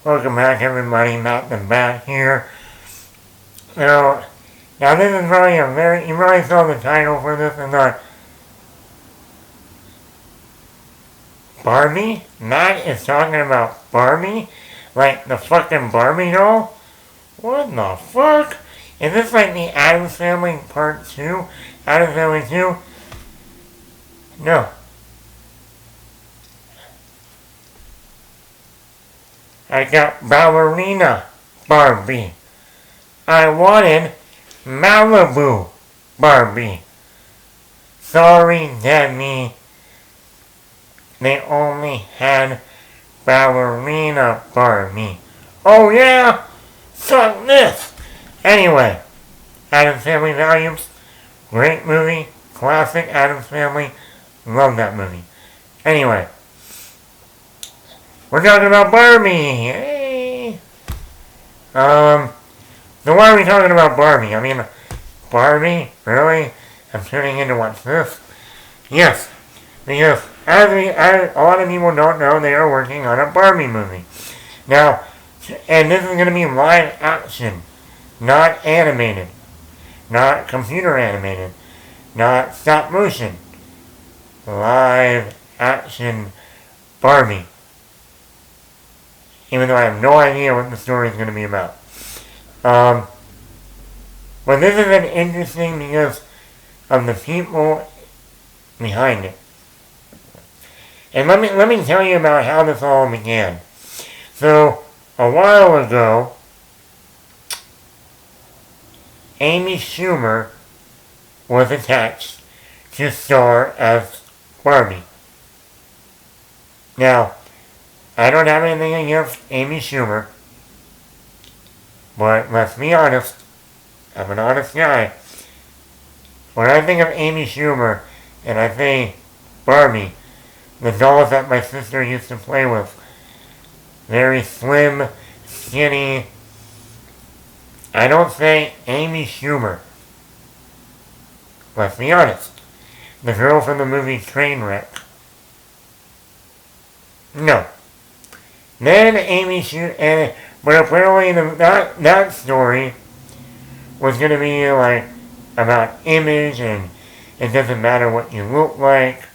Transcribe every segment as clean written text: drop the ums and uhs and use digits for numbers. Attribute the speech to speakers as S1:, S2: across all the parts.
S1: Welcome back, everybody. Matt the Bat here. Now, now this is probably you probably saw the title for this and thought, Barbie? Matt is talking about Barbie? Like the fucking Barbie doll? What the fuck? Is this like the Addams Family Part 2? Addams Family 2? No. I got Ballerina Barbie. I wanted Malibu Barbie. Sorry, Debbie. They only had Ballerina Barbie. Oh yeah? Suck this! Anyway, Addams Family Values. Great movie. Classic Addams Family. Love that movie. Anyway. We're talking about Barbie! Hey! So why are we talking about Barbie? I mean, Barbie? Really? I'm tuning in to watch this? Yes, because as a lot of people don't know, they are working on a Barbie movie. Now, and this is going to be live action, not animated, not computer animated, not stop motion. Live action Barbie. Even though I have no idea what the story is going to be about. But this is an interesting because of the people behind it. And let me tell you about how this all began. So, a while ago, Amy Schumer was attached to star as Barbie. Now, I don't have anything against Amy Schumer, but let's be honest, I'm an honest guy. When I think of Amy Schumer, and I think Barbie, the dolls that my sister used to play with, very slim, skinny, I don't say Amy Schumer. Let's be honest. The girl from the movie Trainwreck. No. Then Amy Schumer, but apparently that story was going to be like about image and it doesn't matter what you look like.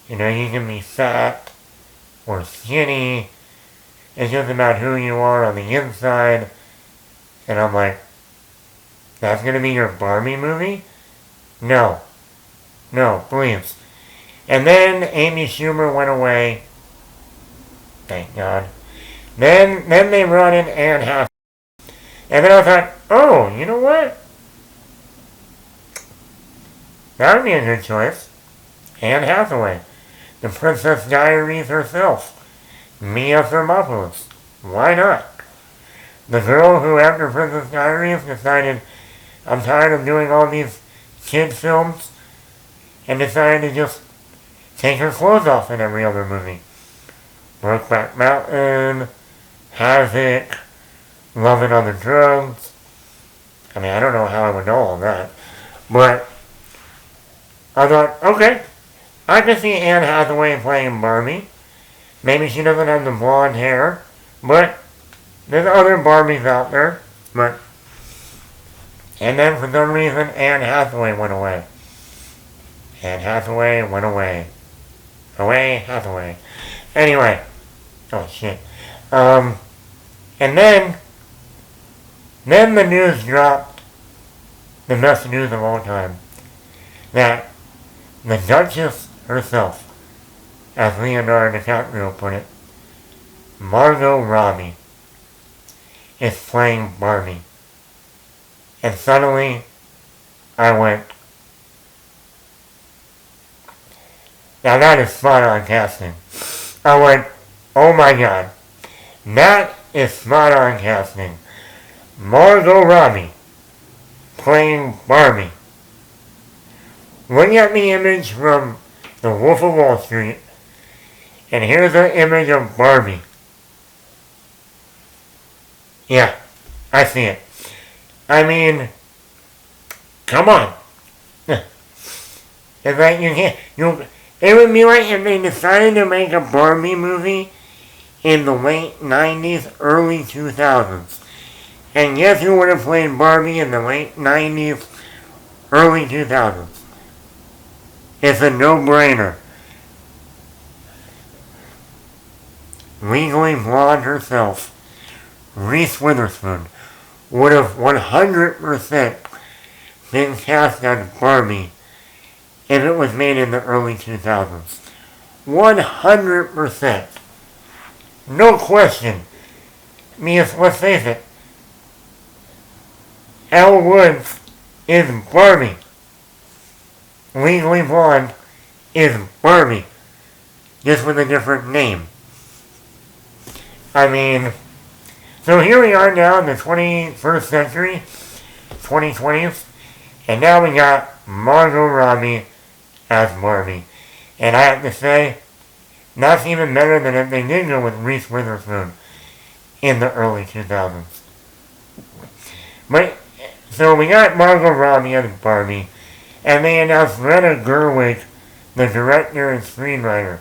S1: You know, you can be fat or skinny. It's just about who you are on the inside. And I'm like, that's going to be your Barbie movie? No. No, please. And then Amy Schumer went away. Thank God. Then they brought in Anne Hathaway. And then I thought, oh, you know what? That would be a good choice. Anne Hathaway. The Princess Diaries herself. Mia Thermopolis. Why not? The girl who, after Princess Diaries, decided, I'm tired of doing all these kid films, and decided to just take her clothes off in every other movie. Brokeback Mountain, Havoc, Love and Other Drugs. I mean, I don't know how I would know all that. But I thought, okay, I can see Anne Hathaway playing Barbie. Maybe she doesn't have the blonde hair, but there's other Barbies out there. But and then for some reason, Anne Hathaway went away. Anne Hathaway went away. Away, Hathaway. Anyway. Oh, shit. And then the news dropped, the best news of all time, that the Duchess herself, as Leonardo DiCaprio put it, Margot Robbie, is playing Barbie. And suddenly, I went, now that is spot on casting. I went, oh my God, that is spot on casting. Margot Robbie playing Barbie. Look at the image from The Wolf of Wall Street, and here's an image of Barbie. Yeah, I see it. I mean, come on. It's like it would be like if they decided to make a Barbie movie in the late 90s, early 2000s. And guess who would have played Barbie in the late 90s, early 2000s? It's a no-brainer. Legally Blonde herself, Reese Witherspoon, would have 100% been cast as Barbie if it was made in the early 2000s. 100%. No question. Because, let's face it, Elle Woods is Barbie. Legally Blonde is Barbie. Just with a different name. I mean, so here we are now in the 21st century, 2020s, and now we got Margot Robbie as Barbie. And I have to say, that's even better than if they did go with Reese Witherspoon in the early 2000s. But, so we got Margot Robbie as Barbie, and they announced Greta Gerwig, the director and screenwriter.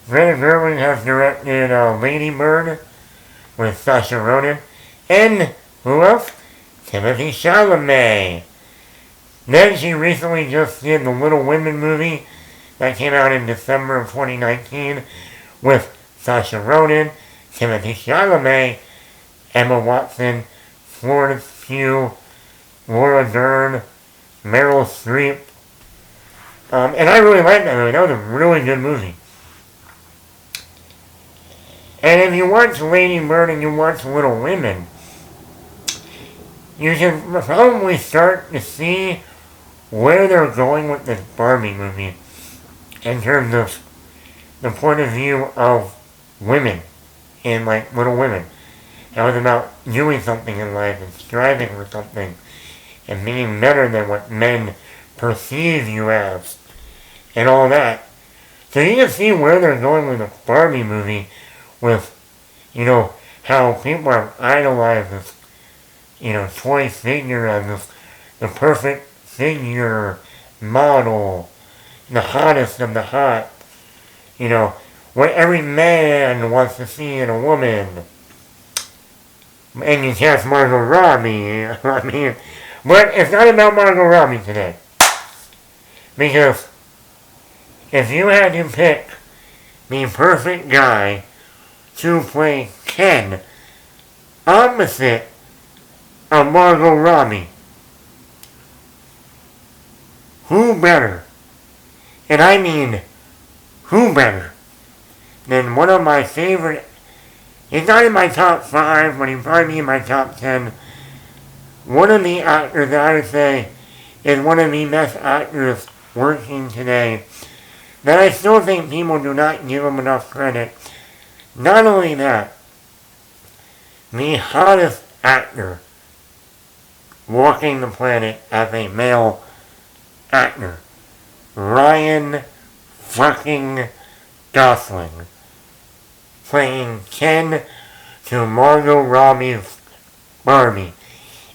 S1: Greta Gerwig has directed Lady Bird with Saoirse Ronan, and who else? Timothy Chalamet. Then she recently just did the Little Women movie that came out in December of 2019 with Saoirse Ronan, Timothy Chalamet, Emma Watson, Florence Pugh, Laura Dern, Meryl Streep. And I really liked that movie. That was a really good movie. And if you watch Lady Bird and you watch Little Women, you can probably start to see where they're going with this Barbie movie in terms of the point of view of women in, like, Little Women. That was about doing something in life and striving for something and being better than what men perceive you as and all that. So you can see where they're going with the Barbie movie with, how people have idolized this, toy figure as this, the perfect figure, model, the hottest of the hot, what every man wants to see in a woman. And you cast Margot Robbie, I mean, but it's not about Margot Robbie today. Because if you had to pick the perfect guy to play Ken opposite of Margot Robbie, who better, and I mean who better, than one of my favorite, he's not in my top 5, but he'd probably be in my top 10, one of the actors that I would say is one of the best actors working today, that I still think people do not give him enough credit. Not only that, the hottest actor walking the planet as a male actor, Ryan fucking Gosling, playing Ken to Margot Robbie's Barbie.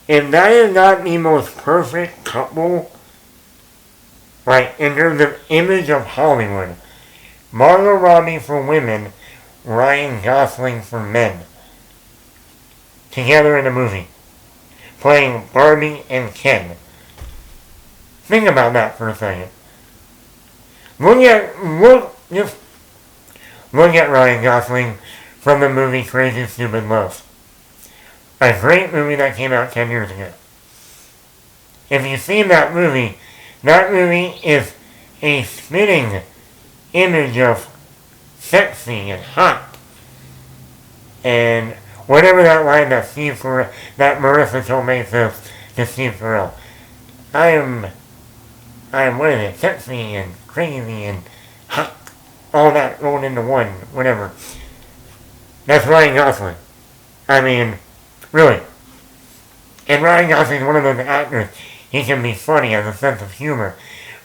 S1: If that is not the most perfect couple, like in terms of image of Hollywood, Margot Robbie for women, Ryan Gosling for men, together in a movie, playing Barbie and Ken. Think about that for a second. Look at Ryan Gosling from the movie Crazy Stupid Love. A great movie that came out 10 years ago. If you've seen that movie is a spitting image of sexy and hot. And whatever that line that Marissa Tomei says to Steve Carell. I am, what is it, sexy and crazy and hot. All that rolled into one, whatever. That's Ryan Gosling. I mean, really. And Ryan Gosling is one of those actors. He can be funny, has a sense of humor,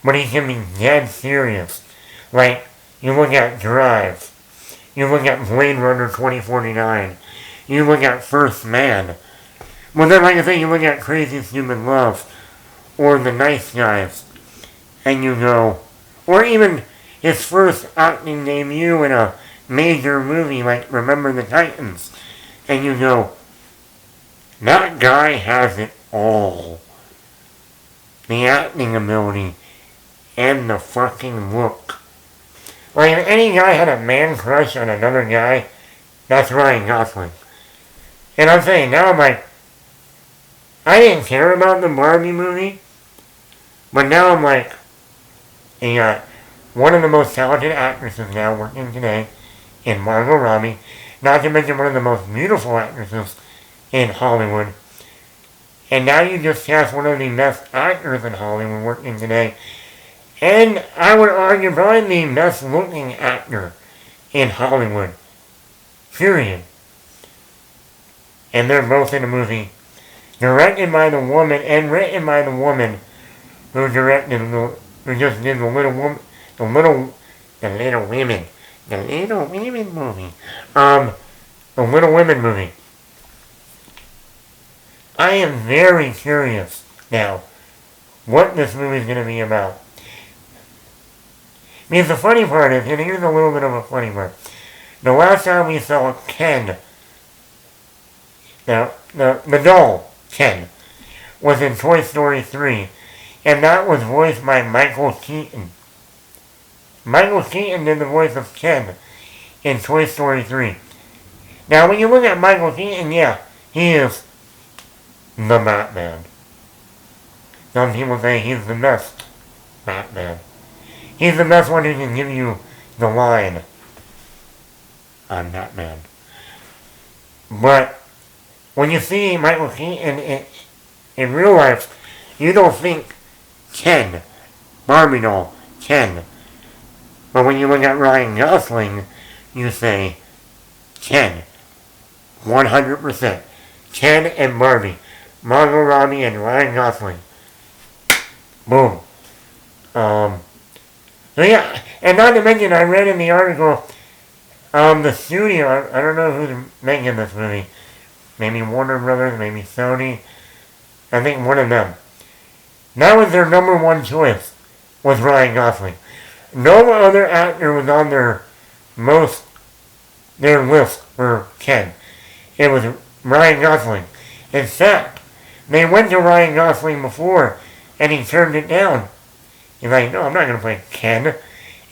S1: but he can be dead serious. Like, you look at Drive. You look at Blade Runner 2049. You look at First Man. Well, then, like I say, you look at Crazy Stupid Love, or The Nice Guys, and you go, or even his first acting debut in a major movie like Remember the Titans, and you go, that guy has it all. The acting ability and the fucking look. Like, if any guy had a man crush on another guy, that's Ryan Gosling. And I'm saying, now I'm like, I didn't care about the Barbie movie, but now I'm like, you got one of the most talented actresses now working today in Margot Robbie, not to mention one of the most beautiful actresses in Hollywood. And now you just cast one of the best actors in Hollywood working today. And I would argue probably the best looking actor in Hollywood. Period. And they're both in a movie directed by the woman and written by the woman who directed who just did the Little Women movie. The Little Women movie. I am very curious now what this movie is going to be about. Because the funny part is, and here's a little bit of a funny part. The last time we saw Ken, now the doll Ken, was in Toy Story 3, and that was voiced by Michael Keaton. Michael Keaton did the voice of Ken in Toy Story 3. Now, when you look at Michael Keaton, yeah, he is the Batman. Some people say he's the best Batman. He's the best one who can give you the line, I'm Batman. But when you see Michael Keaton in real life, you don't think Ken, Barbie doll, Ken. But when you look at Ryan Gosling, you say Ken. 100%. Ken and Barbie. Margot Robbie and Ryan Gosling. Boom. So yeah, and not to mention, I read in the article, the studio, I don't know who's making this movie. Maybe Warner Brothers, maybe Sony. I think one of them. That was their number one choice, was Ryan Gosling. No other actor was on their list for Ken. It was Ryan Gosling. In fact, they went to Ryan Gosling before, and he turned it down. He's like, no, I'm not going to play Ken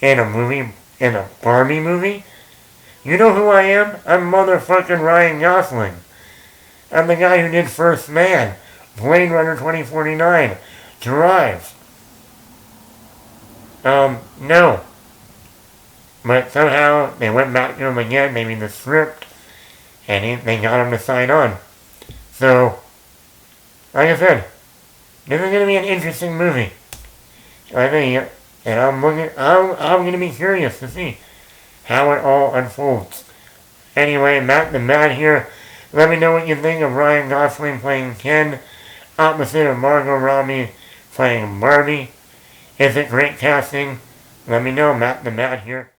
S1: in a movie, in a Barbie movie. You know who I am? I'm motherfucking Ryan Gosling. I'm the guy who did First Man, Blade Runner 2049, Drive. No. But somehow they went back to him again, maybe the script, and they got him to sign on. So, like I said, this is going to be an interesting movie. I think, and I'm going to be curious to see how it all unfolds. Anyway, Matt the Mad here. Let me know what you think of Ryan Gosling playing Ken, opposite of Margot Robbie playing Barbie. Is it great casting? Let me know, Matt the Mad here.